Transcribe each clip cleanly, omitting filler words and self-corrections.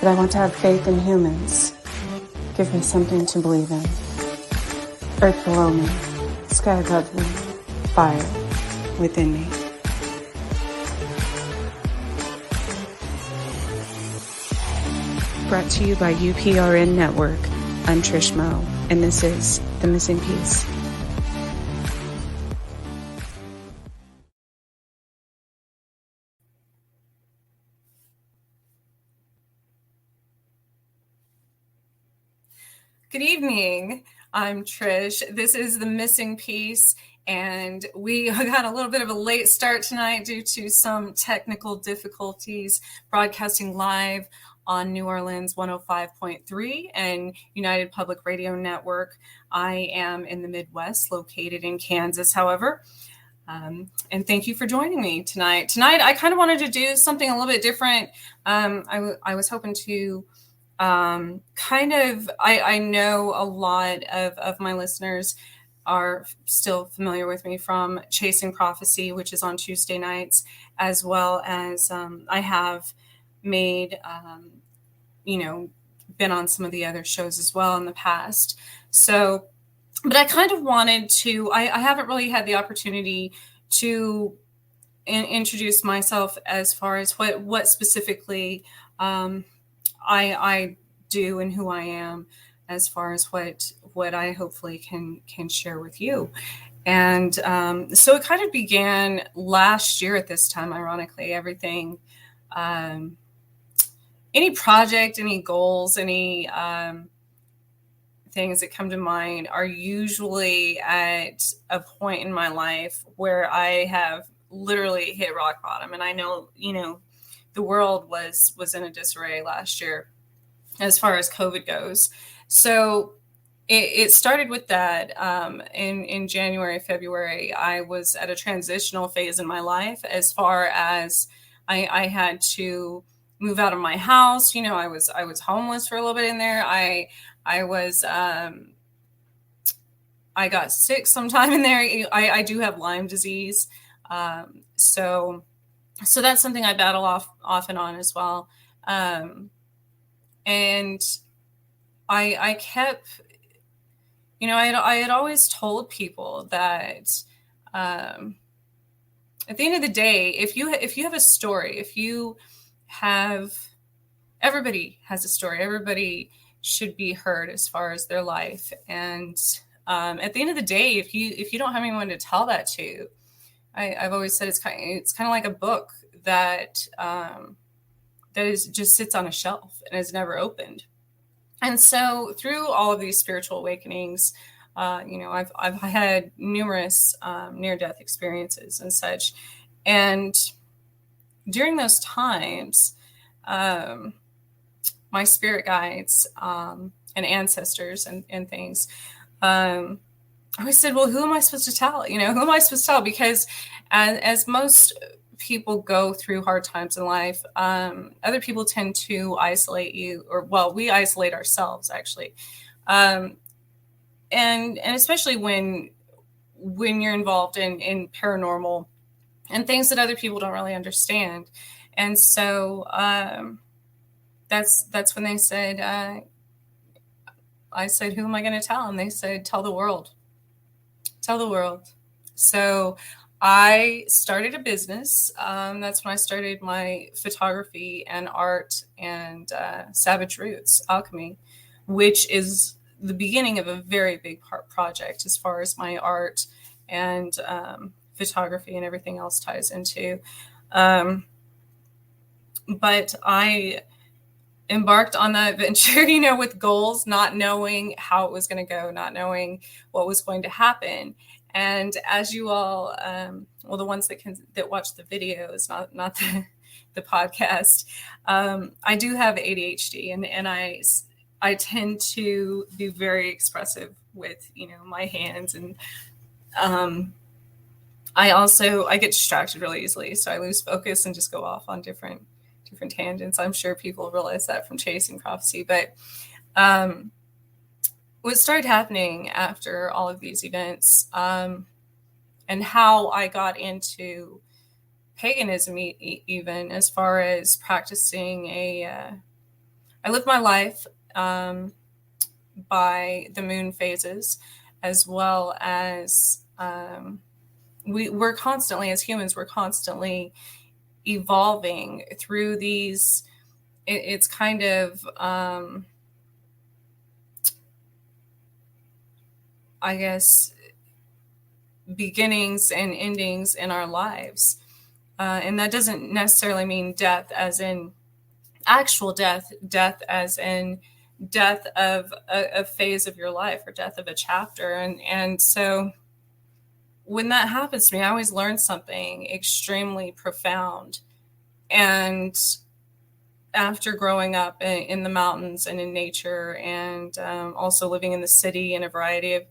but I want to have faith in humans. Give me something to believe in. Earth below me, sky above me, fire within me. Brought to you by UPRN Network. I'm Trish Moe, and this is The Missing Piece. Good evening. I'm Trish. This is The Missing Piece, and we got a little bit of a late start tonight due to some technical difficulties broadcasting live on New Orleans 105.3 and United Public Radio Network. I am in the Midwest, located in Kansas, however. And thank you for joining me tonight. Tonight, I kind of wanted to do something a little bit different. I was hoping to I know a lot of my listeners are still familiar with me from Chasing Prophecy, which is on Tuesday nights, as well as I have made, been on some of the other shows as well in the past. So, but I kind of wanted to, I haven't really had the opportunity to introduce myself as far as what specifically I do and who I am, as far as what I hopefully can share with you. And so it kind of began last year at this time, ironically. Everything, any project, any goals, any things that come to mind are usually at a point in my life where I have literally hit rock bottom. And I know, the world was in a disarray last year as far as COVID goes. So it started with that. In January, February, I was at a transitional phase in my life as far as I had to move out of my house. I was homeless for a little bit in there. I got sick sometime in there. I do have Lyme disease. So that's something I battle off and on as well. And I kept, I had always told people that at the end of the day, if you have a story, everybody has a story. Everybody should be heard as far as their life. And at the end of the day, if you don't have anyone to tell that to, I've always said it's kind of like a book that just sits on a shelf and is never opened. And so through all of these spiritual awakenings, I've had numerous near-death experiences and such. And during those times, my spirit guides and ancestors and things, I always said, well, who am I supposed to tell? Who am I supposed to tell? Because as most people go through hard times in life, other people tend to isolate you, we isolate ourselves actually. And especially when you're involved in paranormal and things that other people don't really understand. And so that's when they said, I said, who am I going to tell? And they said, tell the world. Tell the world. So I started a business. That's when I started my photography and art and Savage Roots Alchemy, which is the beginning of a very big project as far as my art and photography and everything else ties into. But I embarked on that venture, with goals, not knowing how it was going to go, not knowing what was going to happen. And as you all, the ones that watch the videos, not the podcast, I do have ADHD, and I tend to be very expressive with, my hands, and I get distracted really easily, so I lose focus and just go off on different tangents. I'm sure people realize that from Chasing Prophecy, but what started happening after all of these events, and how I got into paganism, even as far as practicing a I live my life by the moon phases, as well as we're constantly, as humans, we're constantly evolving through these. It's kind of, I guess, beginnings and endings in our lives. And that doesn't necessarily mean death as in actual death, death as in death of a phase of your life or death of a chapter. And so when that happens to me, I always learn something extremely profound. And after growing up in the mountains and in nature, and also living in the city in a variety of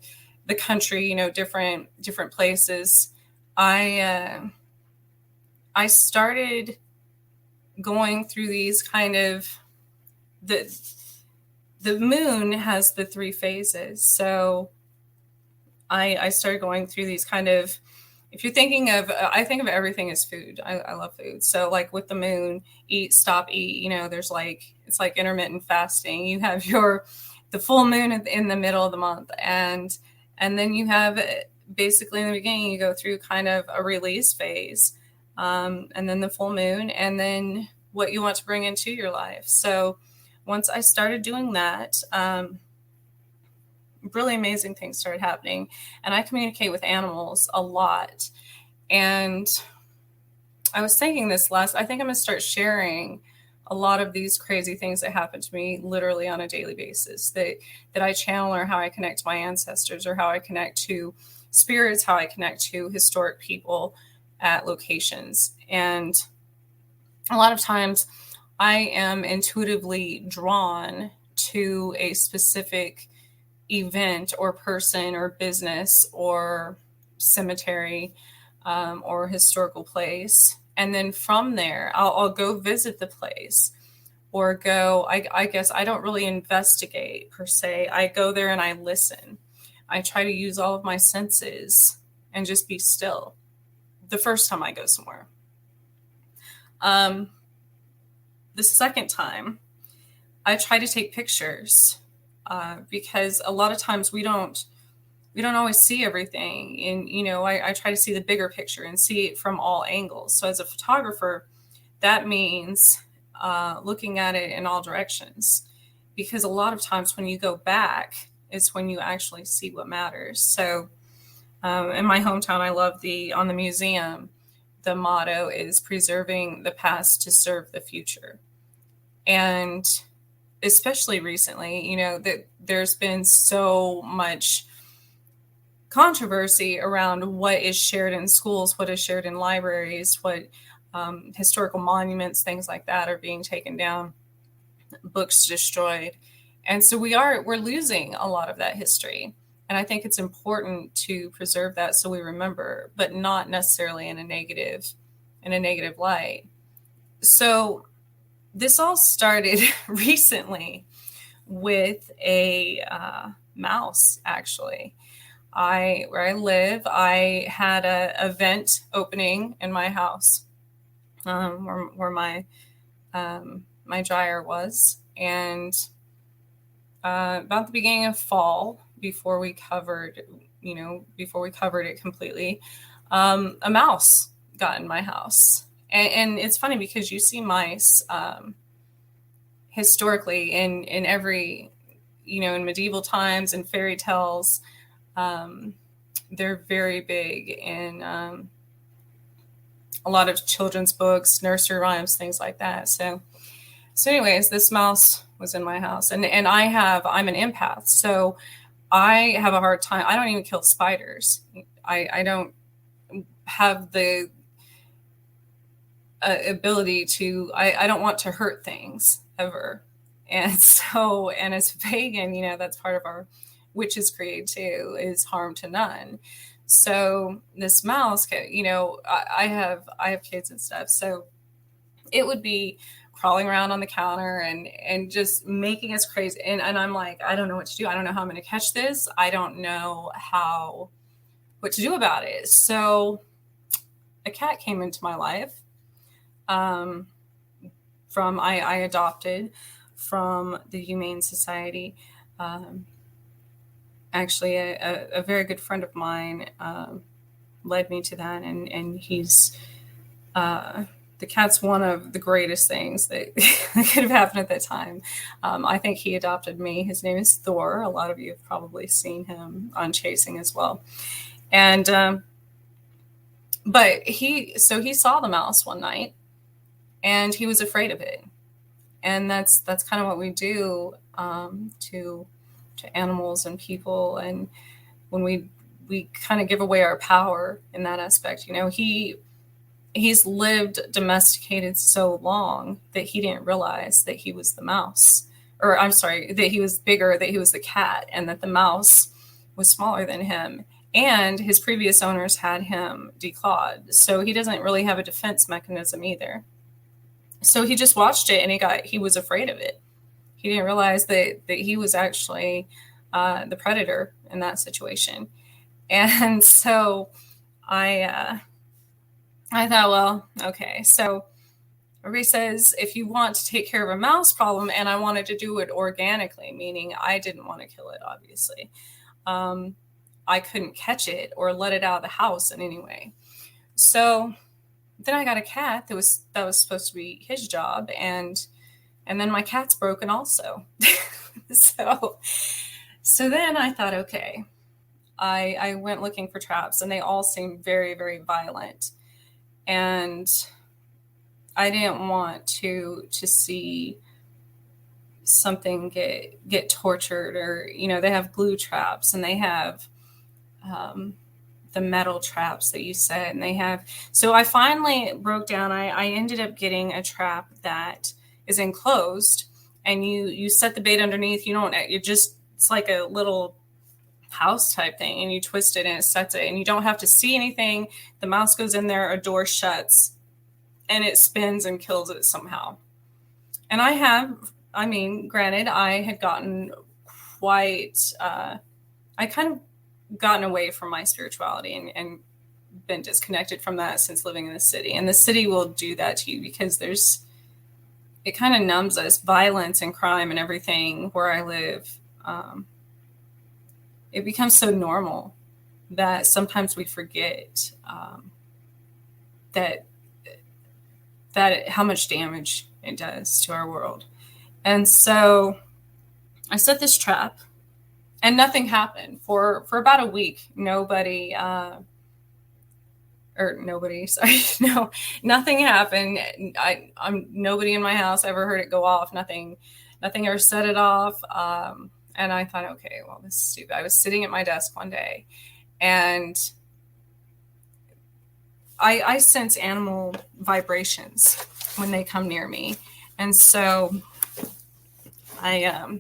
the country, different places, I started going through these kind of the moon has the 3 phases. So I started going through these kind of, if you're thinking of, I think of everything as food. I love food. So like with the moon, eat, stop, eat, there's like, it's like intermittent fasting. You have the full moon in the middle of the month. And then you have basically in the beginning, you go through kind of a release phase, and then the full moon, and then what you want to bring into your life. So once I started doing that, really amazing things started happening. And I communicate with animals a lot. And I was thinking I think I'm going to start sharing a lot of these crazy things that happen to me literally on a daily basis that I channel, or how I connect to my ancestors, or how I connect to spirits, how I connect to historic people at locations. And a lot of times I am intuitively drawn to a specific event or person or business or cemetery, or historical place. And then from there, I'll go visit the place, or go, I guess I don't really investigate per se. I go there and I listen. I try to use all of my senses and just be still the first time I go somewhere. The second time, I try to take pictures, because a lot of times we don't always see everything. And, I try to see the bigger picture and see it from all angles. So as a photographer, that means looking at it in all directions, because a lot of times when you go back is when you actually see what matters. So in my hometown, I love on the museum, the motto is preserving the past to serve the future. And especially recently, that there's been so much controversy around what is shared in schools, what is shared in libraries, what historical monuments, things like that are being taken down, books destroyed. And so we're losing a lot of that history. And I think it's important to preserve that so we remember, but not necessarily in a negative light. So this all started recently with a mouse, actually. Where I live, I had an event opening in my house, where my dryer was, and about the beginning of fall, before we covered it completely, a mouse got in my house. And it's funny because you see mice historically in every, in medieval times and fairy tales. They're very big in a lot of children's books, nursery rhymes, things like that. So anyways, this mouse was in my house, and I'm an empath. So I have a hard time. I don't even kill spiders. I don't have the ability to, I don't want to hurt things ever. And so, and as a pagan, that's part of our witches' creed too, is harm to none. So this mouse, I have kids and stuff. So it would be crawling around on the counter and just making us crazy. And I'm like, I don't know what to do. I don't know how I'm going to catch this. I don't know what to do about it. So a cat came into my life. I adopted from the Humane Society. Actually, a very good friend of mine led me to that, and he's the cat's one of the greatest things that could have happened at that time. I think he adopted me. His name is Thor. A lot of you have probably seen him on Chasing as well. And but he saw the mouse one night, and he was afraid of it. And that's kind of what we do to animals and people. And when we kind of give away our power in that aspect, he's lived domesticated so long that he didn't realize that he was the mouse, or I'm sorry, that he was bigger, that he was the cat, and that the mouse was smaller than him. And his previous owners had him declawed. So he doesn't really have a defense mechanism either. So he just watched it, and he was afraid of it. He didn't realize that he was actually the predator in that situation. And so I thought, well, okay. So everybody says, if you want to take care of a mouse problem, and I wanted to do it organically, meaning I didn't want to kill it, obviously. I couldn't catch it or let it out of the house in any way. So then I got a cat that was supposed to be his job, and then my cat's broken also. So then I thought, okay, I went looking for traps, and they all seemed very, very violent. And I didn't want to see something get tortured, or, they have glue traps, and they have the metal traps that you said, and they have. So I finally broke down. I ended up getting a trap that is enclosed, and you set the bait underneath. It's like a little house type thing, and you twist it and it sets it, and you don't have to see anything. The mouse goes in there, a door shuts, and it spins and kills it somehow. And granted, I had gotten quite, I kind of gotten away from my spirituality and been disconnected from that since living in the city. And the city will do that to you because it kind of numbs us. Violence and crime and everything where I live, it becomes so normal that sometimes we forget that how much damage it does to our world. And so I set this trap, and nothing happened for about a week. Nothing happened. Nobody in my house ever heard it go off. Nothing ever set it off. And I thought, okay, well, this is stupid. I was sitting at my desk one day, and I sense animal vibrations when they come near me. And so I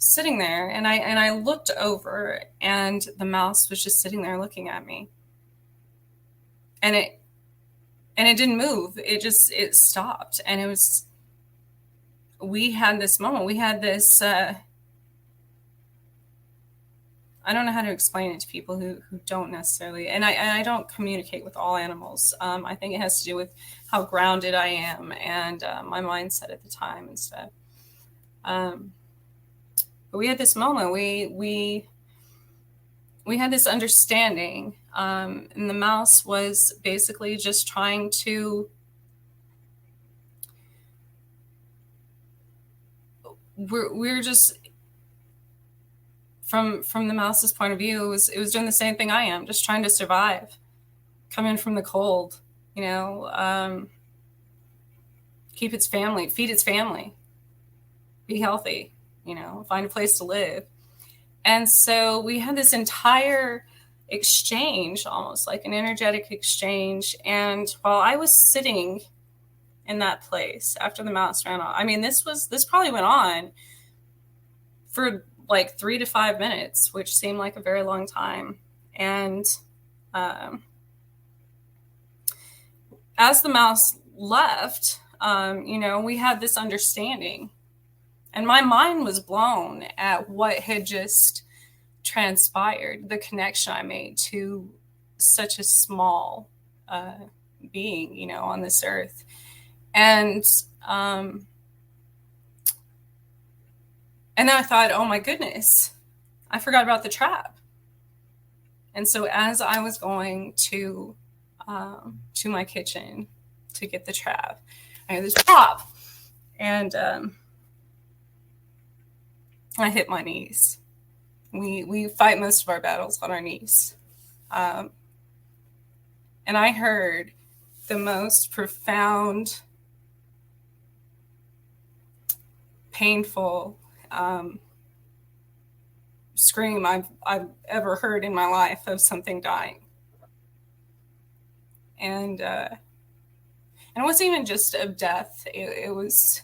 sitting there, and I looked over, and the mouse was just sitting there looking at me. And it didn't move. It stopped. And we had this moment. We had this, I don't know how to explain it to people who don't necessarily, and I don't communicate with all animals. I think it has to do with how grounded I am and my mindset at the time and stuff. But we had this moment. We had this understanding, and the mouse was basically just trying to. We're just from the mouse's point of view. It was doing the same thing I am, just trying to survive, come in from the cold, keep its family, feed its family, be healthy, find a place to live. And so we had this entire exchange, almost like an energetic exchange. And while I was sitting in that place after the mouse ran off, this probably went on for like 3 to 5 minutes, which seemed like a very long time. And as the mouse left, we had this understanding. And my mind was blown at what had just transpired, the connection I made to such a small being, on this earth. And And then I thought, oh my goodness, I forgot about the trap. And so as I was going to my kitchen to get the trap, I heard this pop, and I hit my knees. We fight most of our battles on our knees, and I heard the most profound, painful scream I've ever heard in my life of something dying. And it wasn't even just of death. It was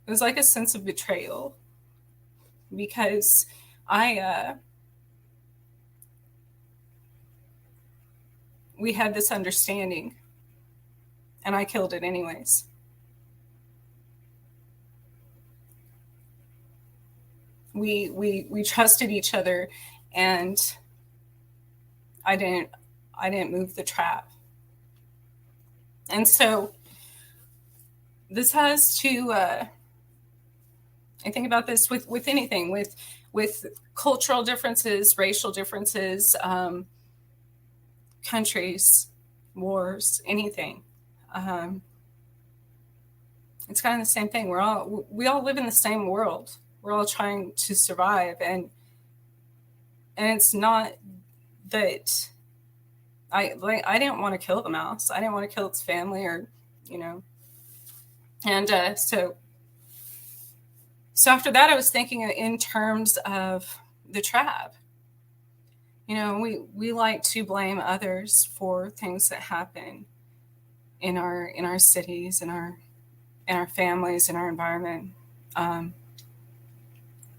like a sense of betrayal, because we had this understanding, and I killed it anyways. We trusted each other, and I didn't move the trap. And so this has to I think about this with anything, with cultural differences, racial differences, countries, wars, anything. It's kind of the same thing. We all live in the same world. We're all trying to survive, and it's not that I didn't want to kill the mouse. I didn't want to kill its family, or and so after that, I was thinking in terms of the trap. We like to blame others for things that happen in our cities, in our families, in our environment.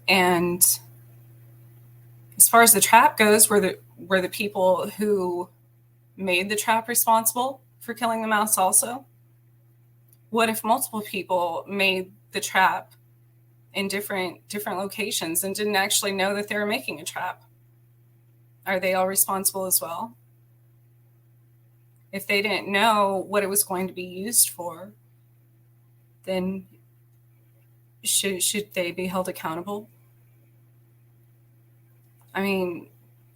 And as far as the trap goes, were the people who made the trap responsible for killing the mouse also? What if multiple people made the trap in different locations and didn't actually know that they were making a trap? Are they all responsible as well? If they didn't know what it was going to be used for, then should they be held accountable? I mean,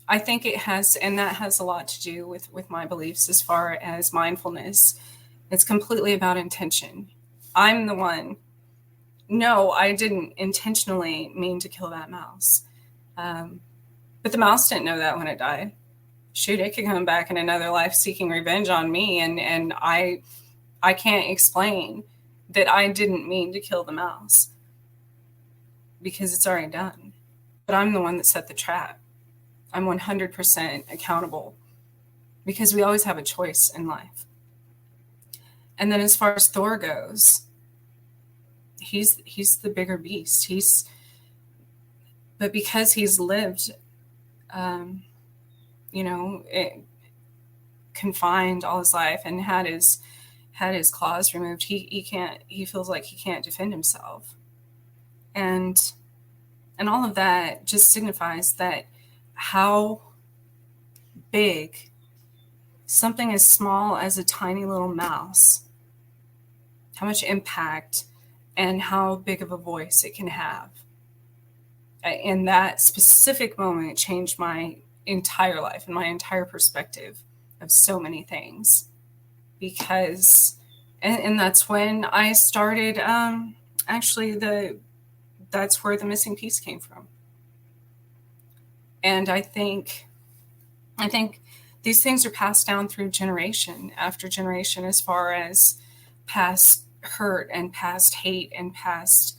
I think it has, and that has a lot to do with my beliefs as far as mindfulness. It's completely about intention. I'm the one. No, I didn't intentionally mean to kill that mouse. But the mouse didn't know that when it died. Shoot, it could come back in another life seeking revenge on me, and I can't explain that I didn't mean to kill the mouse, because it's already done. But I'm the one that set the trap. I'm 100% accountable, because we always have a choice in life. And then as far as Thor goes, he's the bigger beast. But because he's lived, confined all his life and had his claws removed, he feels like he can't defend himself. And all of that just signifies that how big something as small as a tiny little mouse, how much impact and how big of a voice it can have. In that specific moment, it changed my entire life and my entire perspective of so many things. Because, and that's when I started, that's where the missing piece came from. And I think these things are passed down through generation after generation, as far as past hurt and past hate and past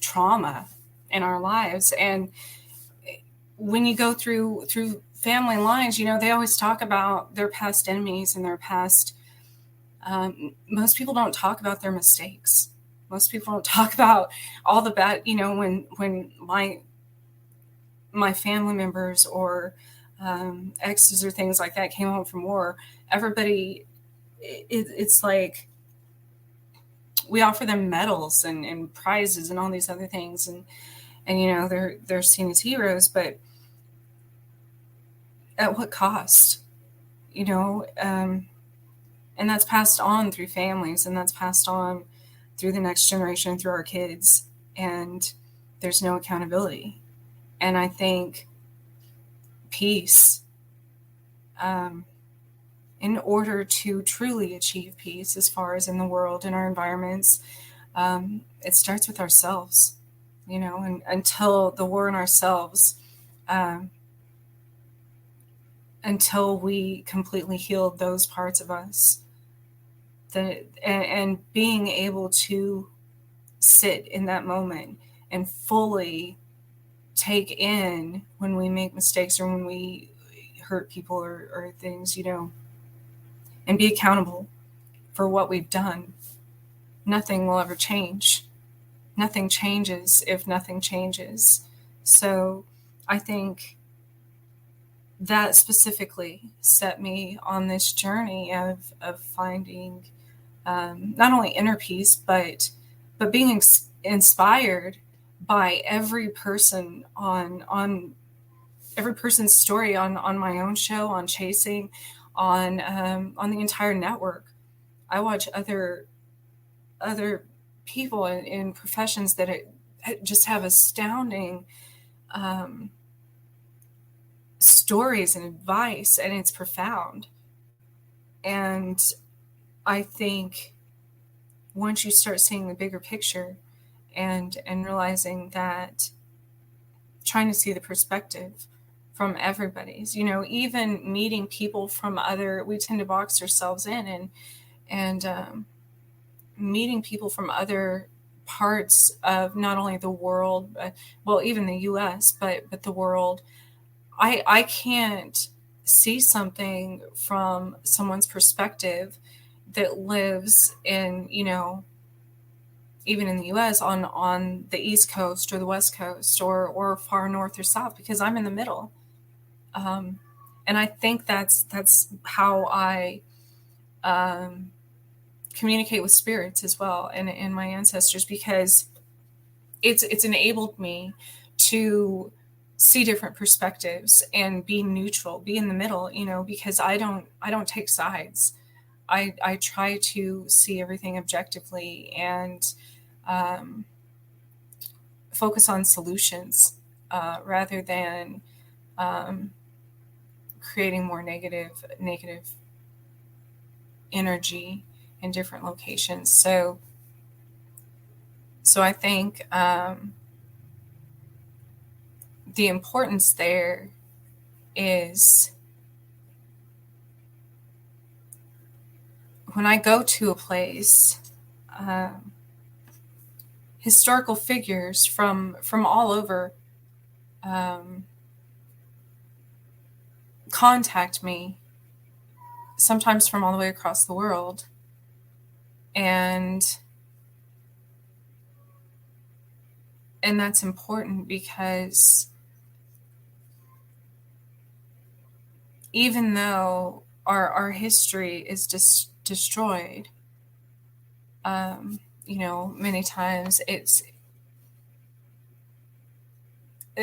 trauma in our lives. And when you go through family lines, they always talk about their past enemies and their past. Most people don't talk about their mistakes. Most people don't talk about all the bad, when my family members or exes or things like that came home from war, everybody, it's like we offer them medals and prizes and all these other things, and they're seen as heroes, but at what cost? And that's passed on through families, and that's passed on through the next generation, through our kids, and there's no accountability. And I think peace, in order to truly achieve peace, as far as in the world, in our environments, it starts with ourselves, and until the war in ourselves, until we completely heal those parts of us, and being able to sit in that moment and fully take in when we make mistakes or when we hurt people or things, and be accountable for what we've done. Nothing will ever change. Nothing changes if nothing changes. So I think that specifically set me on this journey of finding not only inner peace, but being inspired by every person on every person's story on my own show, on Chasing, on the entire network. I watch other people in professions that just have astounding stories and advice, and it's profound. And I think once you start seeing the bigger picture and realizing that, trying to see the perspective from everybody's, even meeting people from we tend to box ourselves in, and meeting people from other parts of not only the world, but, even the US, but the world. I can't see something from someone's perspective that lives in, even in the US, on the East Coast or the West Coast or far north or south, because I'm in the middle. And I think that's how I communicate with spirits as well, and my ancestors, because it's enabled me to see different perspectives and be neutral, be in the middle, because I don't take sides. I try to see everything objectively and focus on solutions rather than creating more negative energy in different locations. So I think the importance there is, when I go to a place, historical figures from all over contact me, sometimes from all the way across the world. And that's important, because even though our history is destroyed, many times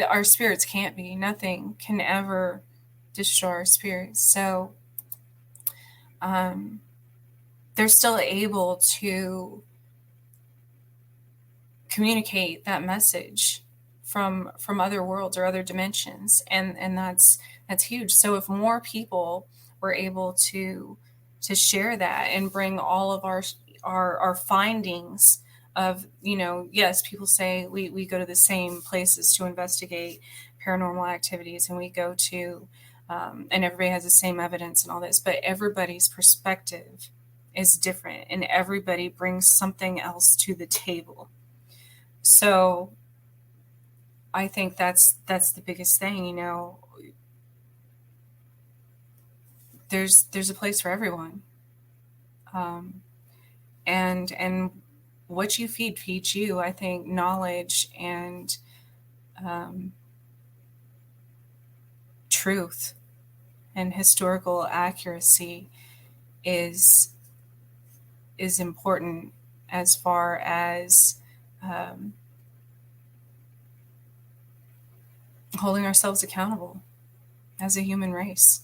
our spirits can't be. Nothing can ever destroy our spirits. So they're still able to communicate that message from other worlds or other dimensions, and that's huge. So if more people were able to share that and bring all of our findings of, yes, people say we go to the same places to investigate paranormal activities, and we go to and everybody has the same evidence and all this, but everybody's perspective is different, and everybody brings something else to the table. So I think that's the biggest thing, there's a place for everyone. And what you feeds you. I think knowledge and truth and historical accuracy is important, as far as holding ourselves accountable as a human race.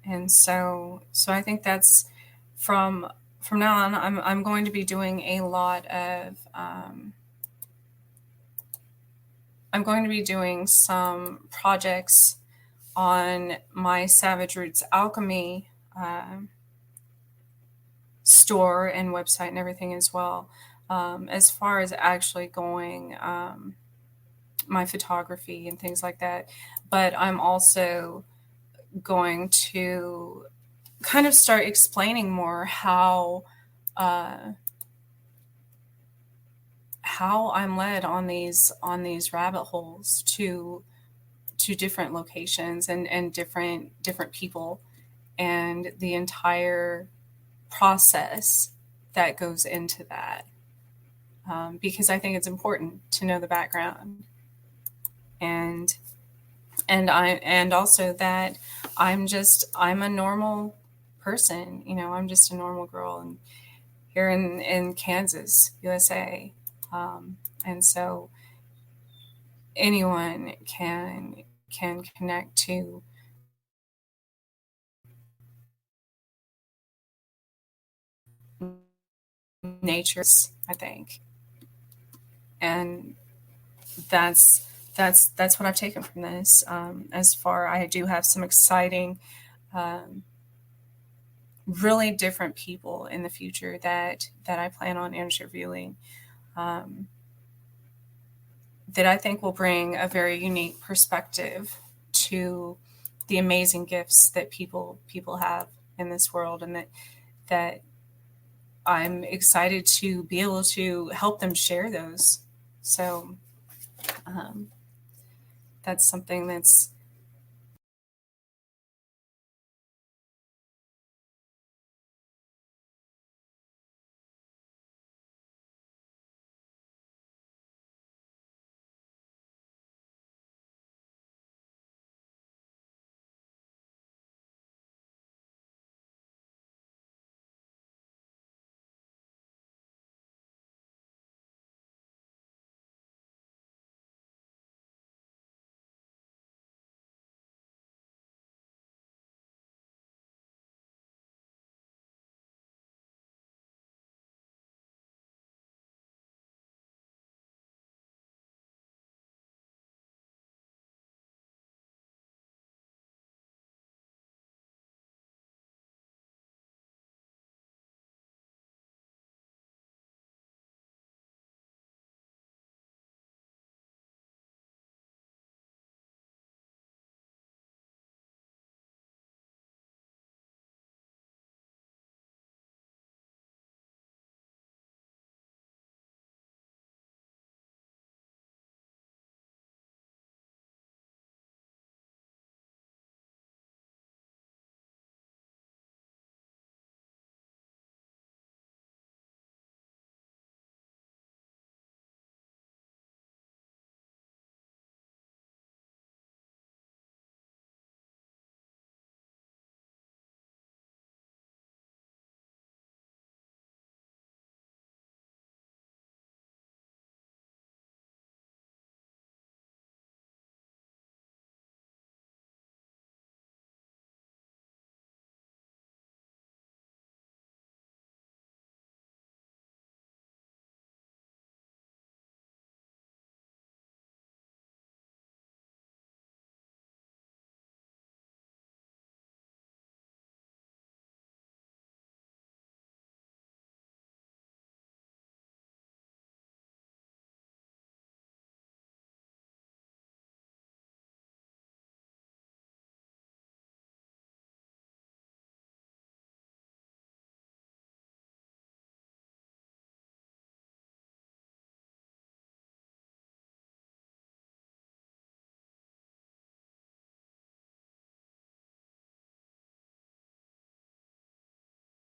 And so I think that's from from now on, I'm going to be doing a lot of I'm going to be doing some projects on my Savage Roots Alchemy store and website and everything as well. As far as actually going my photography and things like that. But I'm also going to kind of start explaining more how I'm led on these rabbit holes to different locations and different people and the entire process that goes into that. Because I think it's important to know the background and also that I'm a normal person. I'm just a normal girl and here in Kansas, USA. And so anyone can connect to nature, I think. And that's what I've taken from this. As far, I do have some exciting, really different people in the future that I plan on interviewing, that I think will bring a very unique perspective to the amazing gifts that people have in this world, and that I'm excited to be able to help them share those. So that's something that's